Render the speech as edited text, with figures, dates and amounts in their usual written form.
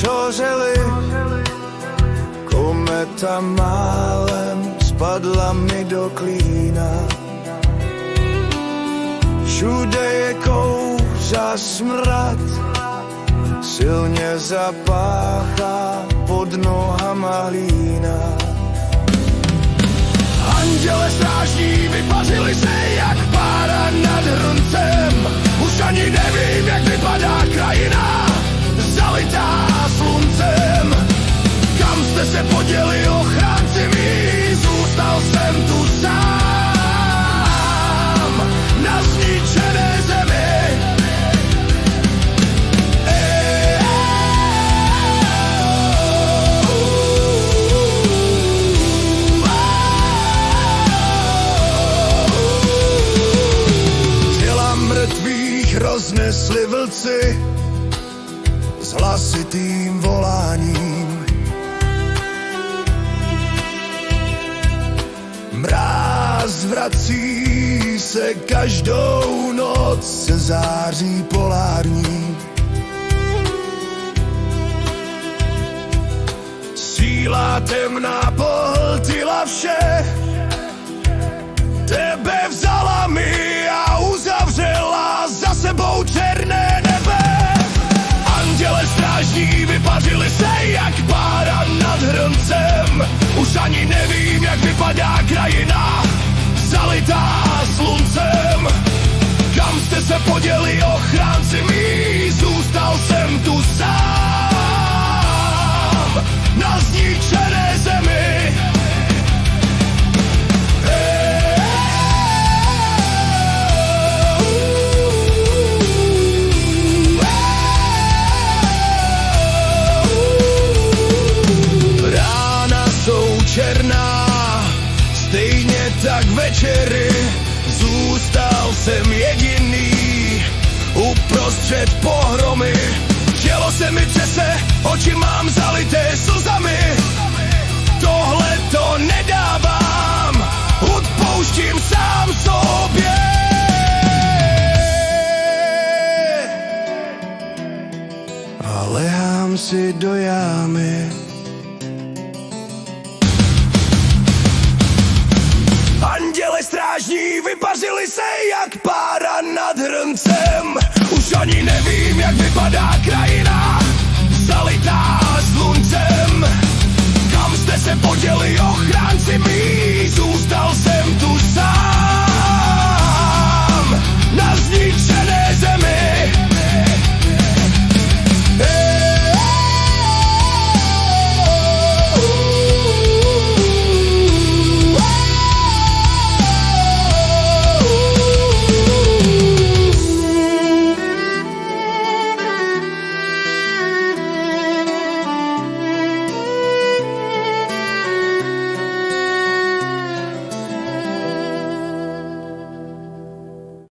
hořely, kometa málem spadla mi do klína. Všude je kouř a smrad, silně zapáchá pod nohama hlína. Anděle strážní vypařili se jak pára nad hrncem. Už ani nevím, jak vypadá krajina zalitá sluncem. Kam jste se poděli, ochránci mí? Zůstal jsem tu sám na zničené zemi. Roznesli vlci s hlasitým voláním. Mráz vrací se každou noc se září polární. Síla temná pohltila vše, tebe vzala mi a uzavřela za sebou černé nebe. Anděle strážní vypařili se jak pára nad hrncem. Už ani nevím, jak vypadá krajina zalitá sluncem. Kam jste se poděli, ochránci mí? Zůstal jsem tu sám na zničené zemi. Černá, stejně tak večery, zůstal jsem jediný uprostřed pohromy. Tělo se mi třese, oči mám zalité slzami. Tohle to nedávám, odpouštím sám sobě. A lehám si do jámy. Anděle strážní vypařili se jak pára nad hrncem. Už ani nevím, jak vypadá krajina zalitá sluncem. Kam jste se poděli,